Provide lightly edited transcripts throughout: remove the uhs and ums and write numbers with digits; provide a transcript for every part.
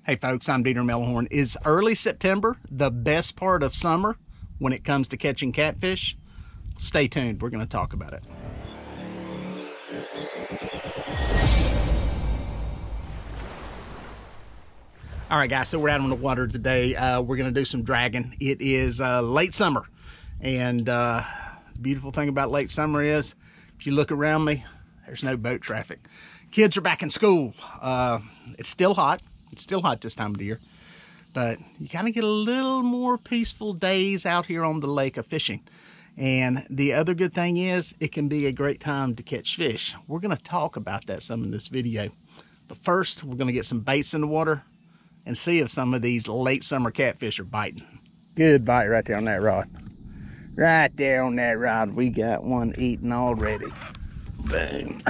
Hey folks, I'm Dieter Melhorn. Is early September the best part of summer when it comes to catching catfish? Stay tuned, we're going to talk about it. All right guys, so we're out on the water today. We're going to do some dragging. It is late summer, and the beautiful thing about late summer is if you look around me, there's no boat traffic. Kids are back in school. It's still hot. It's still hot this time of the year, but you kind of get a little more peaceful days out here on the lake of fishing. And the other good thing is it can be a great time to catch fish. We're going to talk about that some in this video. But first, we're going to get some baits in the water and see if some of these late summer catfish are biting. Good bite right there on that rod. Right there on that rod, we got one eating already. Boom.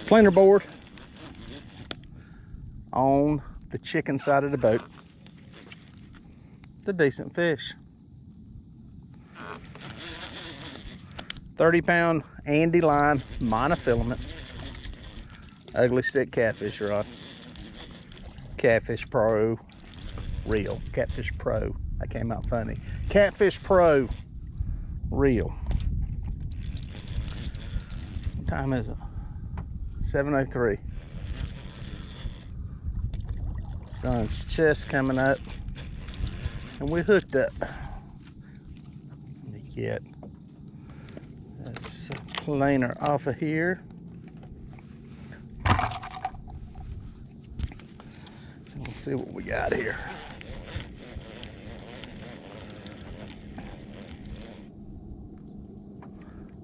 Planer board on the chicken side of the boat. It's a decent fish. 30-pound Andy line, monofilament, ugly stick catfish rod. Catfish Pro reel. Catfish Pro. That came out funny. Catfish Pro reel. What time is it? 7:03. Sun's just coming up, and we hooked up. Let me get this planer off of here. Let's see what we got here.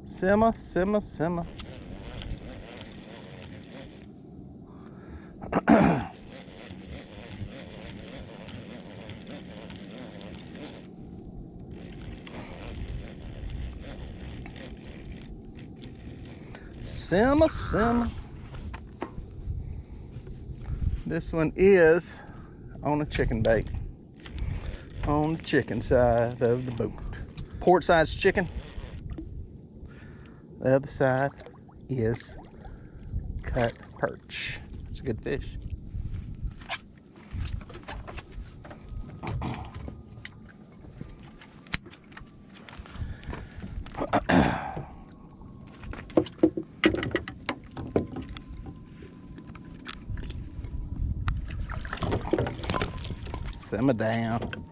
Simmer, simmer, simmer. Simmer, simmer. This one is on a chicken bait, on the chicken side of the boat. Port side's chicken. The other side is cut perch. It's a good fish. Simmer down.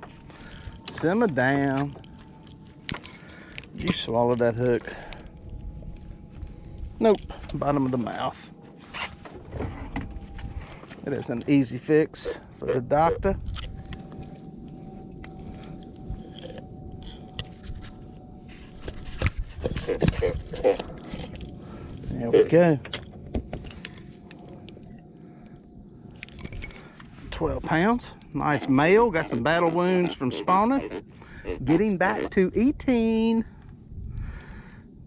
Simmer down. You swallowed that hook. Nope, bottom of the mouth. It is an easy fix for the doctor. There we go. 12 pounds. Nice male. Got some battle wounds from spawning. Getting back to eating.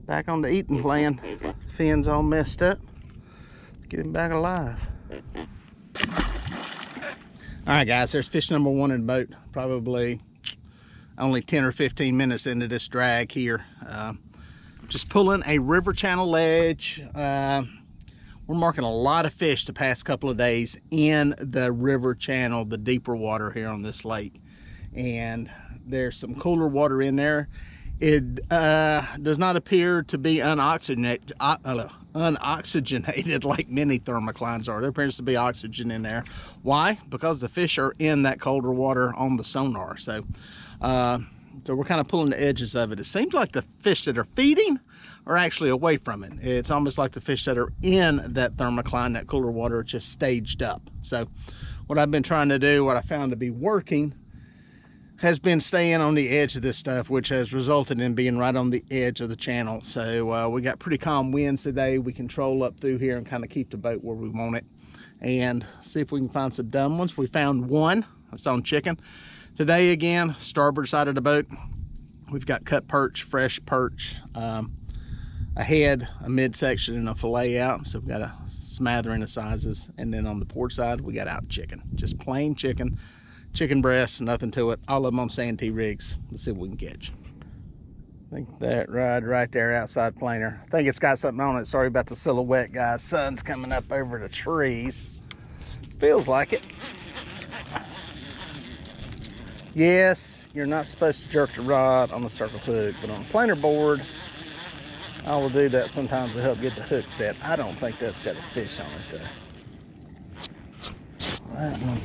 Back on the eating plan. Fins all messed up. Get him back alive. All right, guys. There's fish number one in the boat. Probably only 10 or 15 minutes into this drag here. Just pulling a river channel ledge. We're marking a lot of fish the past couple of days in the river channel, the deeper water here on this lake. And there's some cooler water in there. It does not appear to be unoxygenated like many thermoclines are. There appears to be oxygen in there. Why? Because the fish are in that colder water on the sonar. So we're kind of pulling the edges of it. It seems like the fish that are feeding are actually away from it. It's almost like the fish that are in that thermocline, that cooler water, just staged up. So what I've been trying to do, what I found to be working, has been staying on the edge of this stuff, which has resulted in being right on the edge of the channel. So we got pretty calm winds today. We can troll up through here and kind of keep the boat where we want it and see if we can find some dumb ones. We found one. That's on chicken. Today again, starboard side of the boat, we've got cut perch, fresh perch, a head, a midsection, and a fillet out. So we've got a smattering of sizes. And then on the port side, we got out chicken, just plain chicken. Chicken breasts, nothing to it. All of them on Santee rigs. Let's see what we can catch. I think that rod right there outside planer. I think it's got something on it. Sorry about the silhouette, guys. Sun's coming up over the trees. Feels like it. Yes, you're not supposed to jerk the rod on the circle hook, but on a planer board, I will do that sometimes to help get the hook set. I don't think that's got a fish on it though. That one.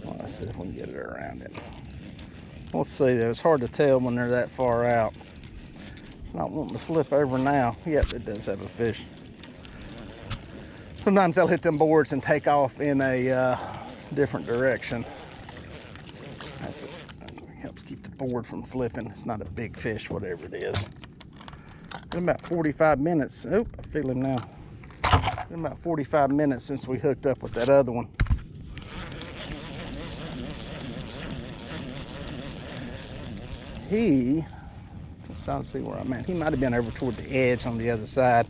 Well, let's see if we can get it around it. We'll see though. It's hard to tell when they're that far out. It's not wanting to flip over now. Yes, it does have a fish. Sometimes they'll hit them boards and take off in a different direction. That helps keep the board from flipping. It's not a big fish, whatever it is. Been about 45 minutes. Oh, I feel him now. Been about 45 minutes since we hooked up with that other one. Let's try to see where I'm at. He might have been over toward the edge on the other side.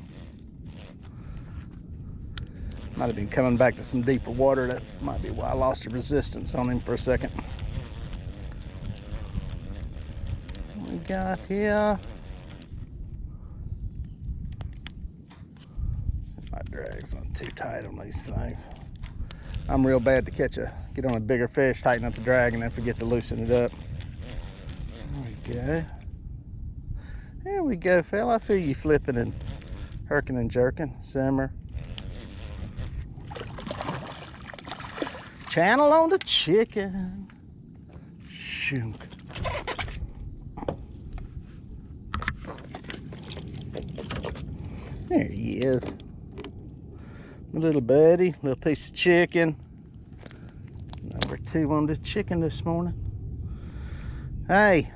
Might have been coming back to some deeper water. That might be why I lost the resistance on him for a second. What we got here? My drag's not too tight on these things. I'm real bad to get on a bigger fish, tighten up the drag, and then forget to loosen it up. There we go. There we go, fella. I feel you flipping and herking and jerking. Simmer. Channel on the chicken. Shoot. There he is. My little buddy, little piece of chicken. Number 2 on the chicken this morning. Hey,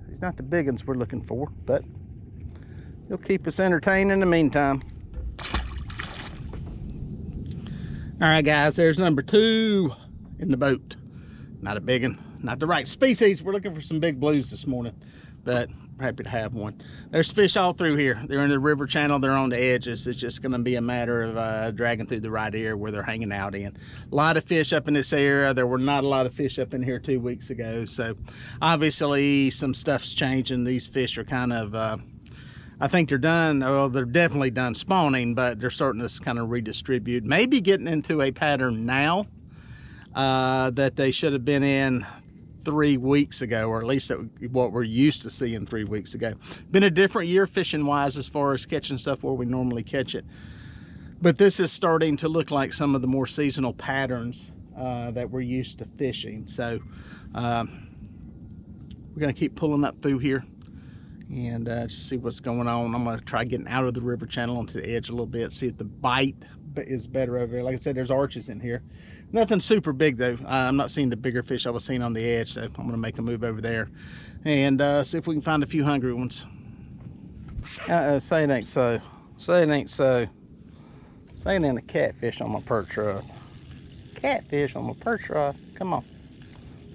he's not the big ones we're looking for, but he'll keep us entertained in the meantime. All right, guys, there's number 2 in the boat. Not a big one, not the right species. We're looking for some big blues this morning, but we're happy to have one. There's fish all through here. They're in the river channel. They're on the edges. It's just going to be a matter of dragging through the right area where they're hanging out in. A lot of fish up in this area. There were not a lot of fish up in here 2 weeks ago. So obviously some stuff's changing. These fish are kind of, I think they're done. Well, they're definitely done spawning, but they're starting to kind of redistribute. Maybe getting into a pattern now that they should have been in 3 weeks ago, or at least what we're used to seeing 3 weeks ago. Been a different year fishing wise as far as catching stuff where we normally catch it. But this is starting to look like some of the more seasonal patterns that we're used to fishing. So we're gonna keep pulling up through here and just see what's going on. I'm gonna try getting out of the river channel onto the edge a little bit, see if the bite is better over there. Like I said, there's arches in here. Nothing super big though. I'm not seeing the bigger fish I was seeing on the edge, so I'm gonna make a move over there and see if we can find a few hungry ones. Say it ain't so. Say it ain't so. Say it ain't a catfish on my perch rod. Catfish on my perch rod. Come on.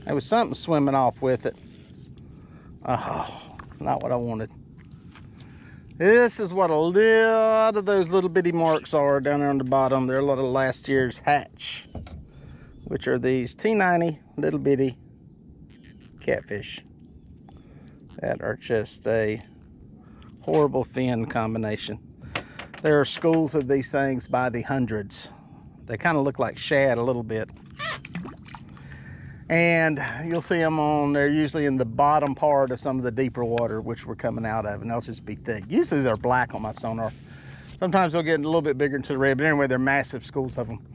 There was something swimming off with it. Oh, not what I wanted. This is what a lot of those little bitty marks are down there on the bottom. They're a lot of last year's hatch, which are these T90 little bitty catfish that are just a horrible fin combination. There are schools of these things by the hundreds. They kind of look like shad a little bit. And you'll see them on, they're usually in the bottom part of some of the deeper water, which we're coming out of, and they'll just be thick. Usually they're black on my sonar. Sometimes they'll get a little bit bigger into the red, but anyway, they're massive schools of them.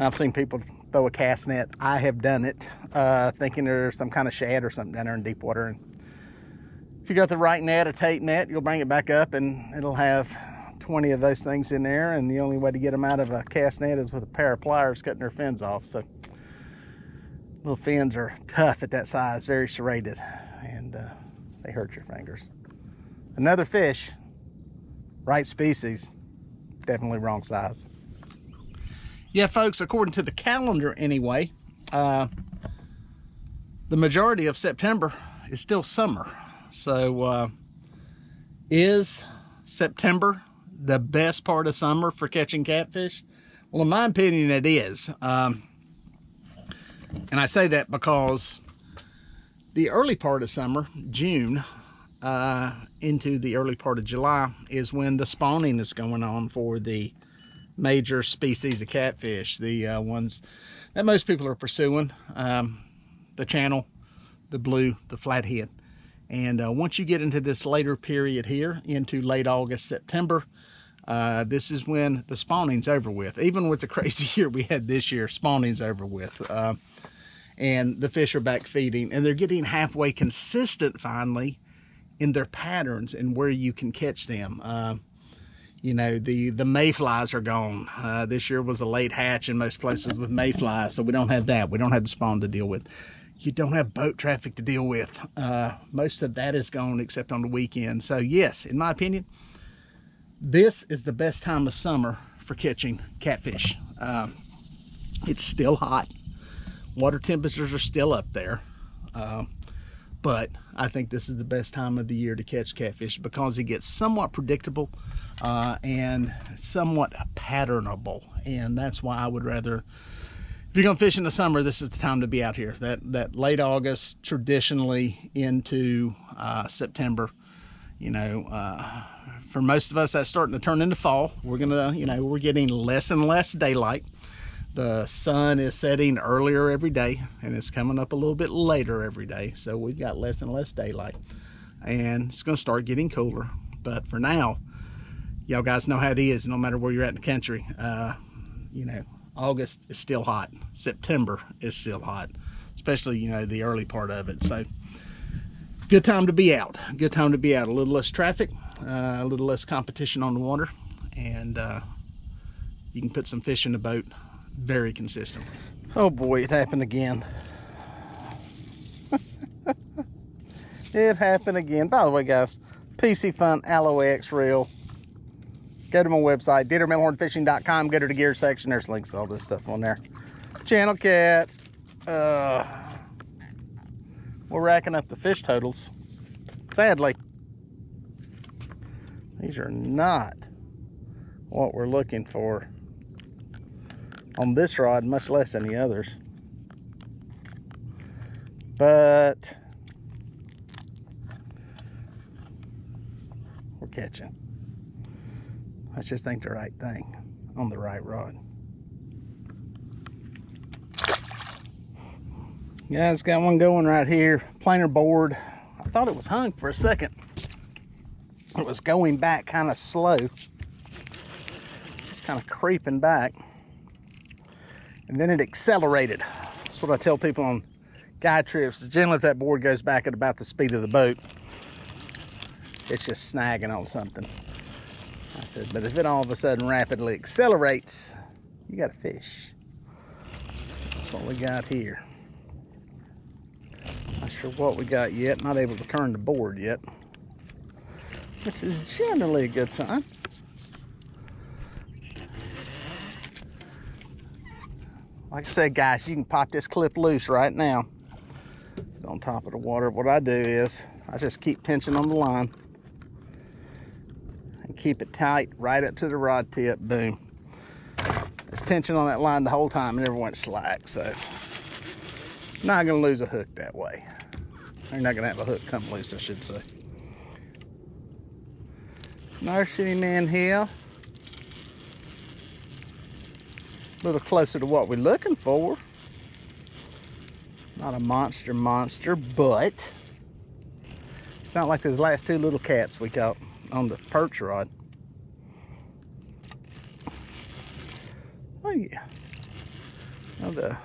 I've seen people throw a cast net. I have done it, thinking there's some kind of shad or something down there in deep water. And if you got the right net, a tape net, you'll bring it back up and it'll have 20 of those things in there, and the only way to get them out of a cast net is with a pair of pliers cutting their fins off. So little fins are tough at that size, very serrated, and they hurt your fingers. Another fish, right species, definitely wrong size. Yeah, folks, according to the calendar anyway, the majority of September is still summer. So is September the best part of summer for catching catfish? Well, in my opinion, it is. And I say that because the early part of summer, June, into the early part of July, is when the spawning is going on for the major species of catfish, the ones that most people are pursuing, the channel, the blue, the flathead. And once you get into this later period here, into late August, September, this is when the spawning's over with. Even with the crazy year we had this year, spawning's over with. And the fish are back feeding, and they're getting halfway consistent finally in their patterns and where you can catch them. You know, the mayflies are gone. This year was a late hatch in most places with mayflies, so we don't have that. We don't have the spawn to deal with. You don't have boat traffic to deal with. Most of that is gone except on the weekend. So yes, in my opinion, this is the best time of summer for catching catfish. It's still hot. Water temperatures are still up there. But I think this is the best time of the year to catch catfish because it gets somewhat predictable and somewhat patternable. And that's why I would rather, if you're gonna fish in the summer, this is the time to be out here. That late August, traditionally into September, you know, for most of us, that's starting to turn into fall. We're gonna, you know, we're getting less and less daylight. The sun is setting earlier every day, and it's coming up a little bit later every day. So we've got less and less daylight, and it's gonna start getting cooler. But for now, y'all guys know how it is, no matter where you're at in the country. You know, August is still hot. September is still hot, especially, you know, the early part of it. So good time to be out. Good time to be out. A little less traffic, a little less competition on the water, and you can put some fish in the boat very consistently. Oh boy, it happened again. It happened again. By the way, guys, PC Fun Aloe X Reel. Go to my website, melhornfishing.com. Go to the gear section. There's links to all this stuff on there. Channel cat. We're racking up the fish totals. Sadly, these are not what we're looking for on this rod, much less than the others. But we're catching. Let's just think the right thing on the right rod. Yeah, it's got one going right here. Planer board. I thought it was hung for a second. It was going back kind of slow. Just kind of creeping back. And then it accelerated. That's what I tell people on guide trips. Generally, if that board goes back at about the speed of the boat, it's just snagging on something. I said, but if it all of a sudden rapidly accelerates, you got a fish. That's what we got here. Not sure what we got yet. Not able to turn the board yet, which is generally a good sign. Like I said, guys, you can pop this clip loose right now. It's on top of the water. What I do is I just keep tension on the line and keep it tight right up to the rod tip. Boom. There's tension on that line the whole time. It never went slack. So not gonna lose a hook that way. You're not gonna have a hook come loose, I should say. Nursing him in here. A little closer to what we're looking for. Not a monster, but it's not like those last two little cats we caught on the perch rod. Oh yeah. Another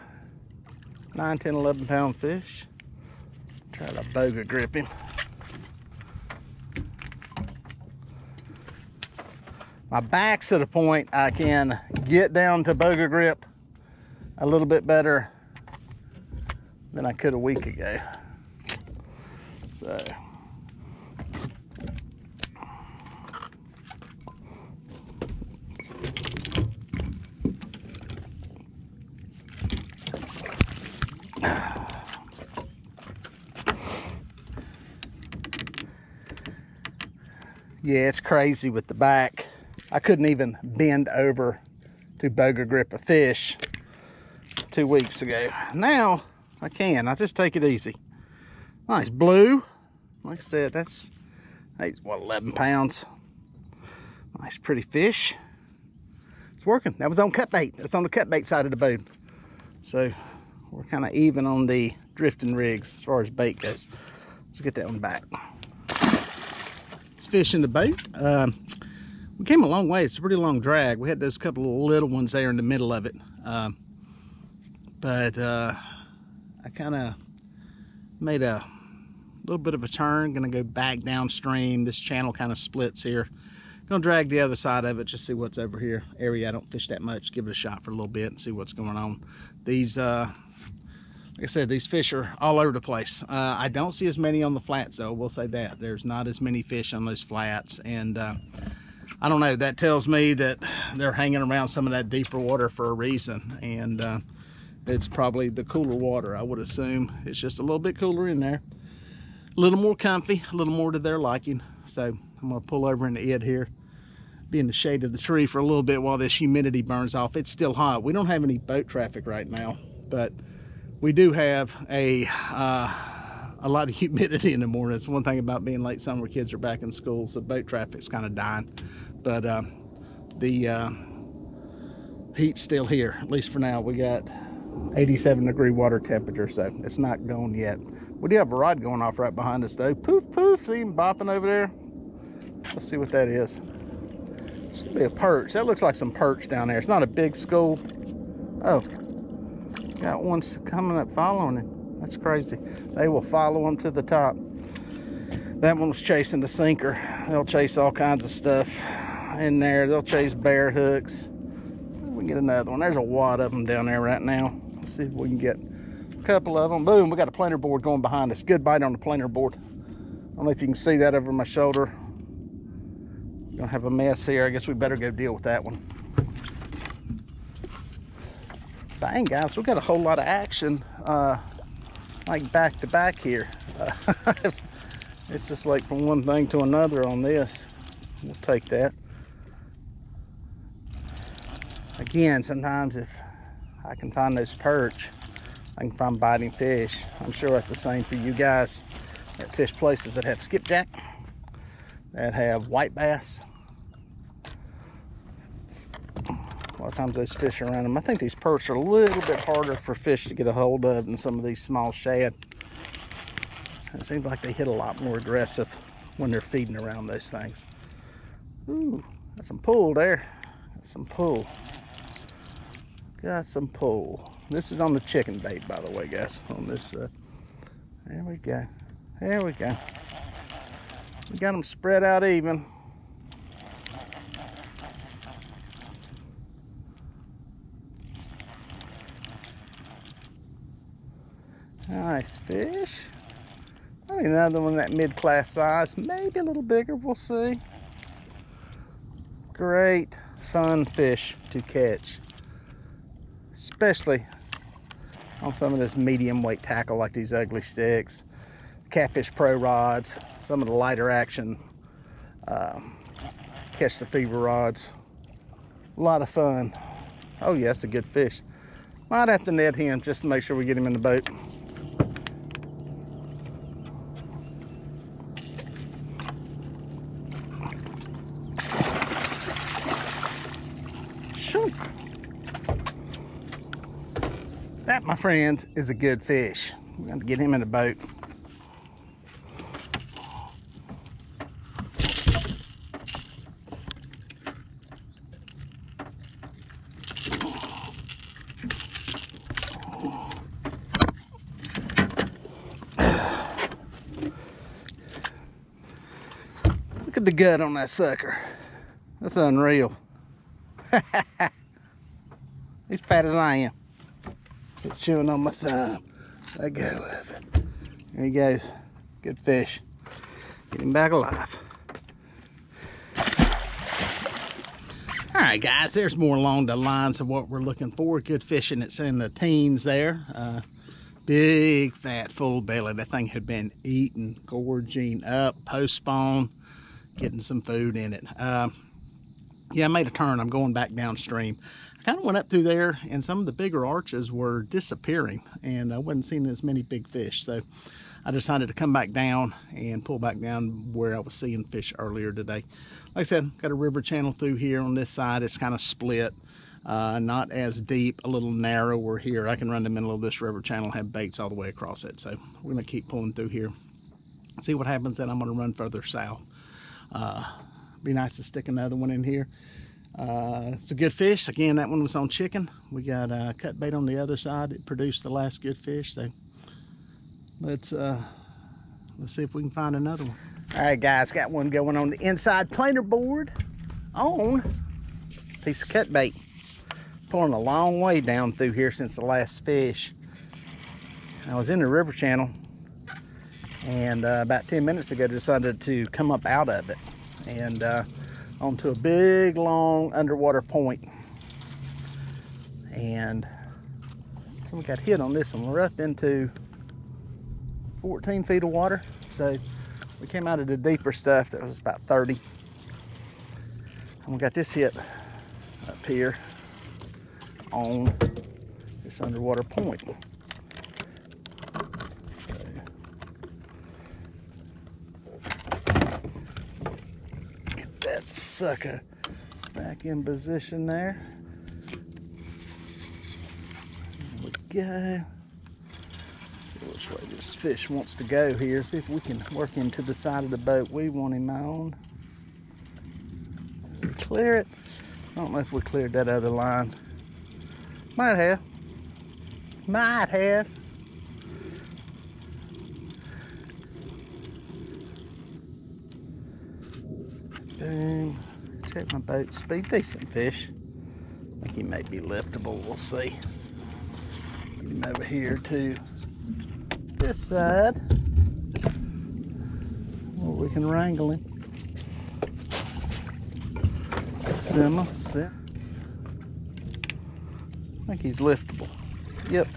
9, 10, 11 pound fish. Try to boga grip him. My back's at a point I can get down to boga grip a little bit better than I could a week ago. So yeah, it's crazy with the back. I couldn't even bend over to boga grip a fish 2 weeks ago. Now I can. I just take it easy. Nice blue. Like I said, that's what, 11 pounds. Nice pretty fish. It's working. That was on cut bait. That's on the cut bait side of the boat. So we're kind of even on the drifting rigs as far as bait goes. Let's get that one back. Let's fish in the boat. We came a long way. It's a pretty long drag. We had those couple of little ones there in the middle of it. But I kind of made a little bit of a turn. Gonna go back downstream. This channel kind of splits here. Gonna drag the other side of it, just see what's over here. Area I don't fish that much. Give it a shot for a little bit and see what's going on. These, like I said, these fish are all over the place. I don't see as many on the flats though. We'll say that. There's not as many fish on those flats, and I don't know. That tells me that they're hanging around some of that deeper water for a reason, and it's probably the cooler water. I would assume it's just a little bit cooler in there, a little more comfy, a little more to their liking. So I'm gonna pull over in the ed here, be in the shade of the tree for a little bit while this humidity burns off. It's still hot. We don't have any boat traffic right now, but we do have a lot of humidity in the morning. It's one thing about being late summer. Kids are back in school, so boat traffic's kind of dying. But the heat's still here, at least for now. We got 87-degree water temperature, so it's not gone yet. We do have a rod going off right behind us though. Poof, poof, see him bopping over there? Let's see what that is. It's gonna be a perch. That looks like some perch down there. It's not a big school. Oh, got one coming up following him. That's crazy. They will follow him to the top. That one was chasing the sinker. They'll chase all kinds of stuff in there. They'll chase bear hooks. We can get another one. There's a wad of them down there right now. Let's see if we can get a couple of them. Boom, we got a planer board going behind us. Good bite on the planer board. I don't know if you can see that over my shoulder. Gonna have a mess here. I guess we better go deal with that one. Dang, guys, we got a whole lot of action like back to back here. It's just like from one thing to another on this. We'll take that. Again, sometimes if I can find those perch, I can find biting fish. I'm sure that's the same for you guys that fish places that have skipjack, that have white bass. A lot of times those fish around them. I think these perch are a little bit harder for fish to get a hold of than some of these small shad. It seems like they hit a lot more aggressive when they're feeding around those things. Ooh, got some pull there. Got some pull. Got some pull. This is on the chicken bait, by the way, guys. On this, there we go. There we go. We got them spread out even. Nice fish. Probably another one that mid-class size, maybe a little bigger, we'll see. Great, fun fish to catch, especially on some of this medium weight tackle like these ugly sticks, Catfish Pro rods, some of the lighter action catch the fever rods. A lot of fun. Oh yeah, that's a good fish. Might have to net him just to make sure we get him in the boat. That, my friends, is a good fish. We're going to get him in the boat. Look at the gut on that sucker. That's unreal. He's fat as I am. It's chewing on my thumb. Let go of it. There he goes. Good fish. Get him back alive. All right, guys, there's more along the lines of what we're looking for. Good fishing. It's in the teens there. Big, fat, full belly. That thing had been eating, gorging up, post-spawn, getting some food in it. Yeah, I made a turn. I'm going back downstream. I kind of went up through there, and some of the bigger arches were disappearing, and I wasn't seeing as many big fish. So I decided to come back down and pull back down where I was seeing fish earlier today. Like I said, got a river channel through here on this side. It's kind of split. Not as deep, a little narrower here. I can run the middle of this river channel, have baits all the way across it. So we're gonna keep pulling through here, see what happens. Then I'm gonna run further south. Be nice to stick another one in here. It's a good fish. Again, that one was on chicken. We got cut bait on the other side. It produced the last good fish. So let's see if we can find another one. All right, guys, got one going on the inside planer board on a piece of cut bait. Pulling a long way down through here since the last fish. I was in the river channel, and about 10 minutes ago decided to come up out of it and onto a big long underwater point. And so we got hit on this one. We're up into 14 feet of water. So we came out of the deeper stuff that was about 30. And we got this hit up here on this underwater point. Get that sucker back in position there. There we go. See which way this fish wants to go here. See if we can work him to the side of the boat we want him on. Did we clear it? I don't know if we cleared that other line. Might have. Might have. Boom. Check my boat speed. Decent fish. I think he may be liftable. We'll see. Get him over here to this side where we can wrangle him. Sit. I think he's liftable. Yep.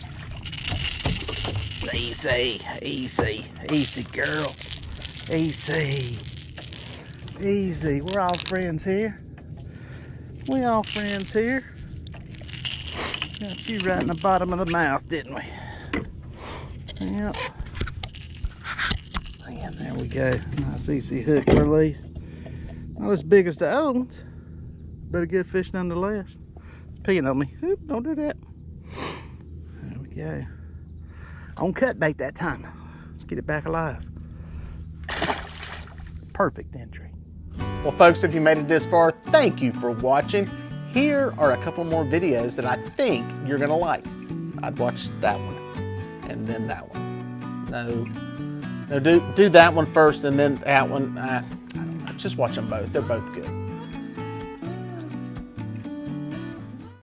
Easy, easy, easy, girl. Easy. Easy. We're all friends here. We all friends here. Got you right in the bottom of the mouth, didn't we? Yep. And there we go. Nice easy hook release. Not as big as the other ones, but a good fish nonetheless. It's peeing on me. Oop, don't do that. There we go. On cut bait that time. Let's get it back alive. Perfect entry. Well, folks, if you made it this far, thank you for watching. Here are a couple more videos that I think you're gonna like. I'd watch that one and then that one. No, do that one first and then that one. I don't know. Just watch them both. They're both good.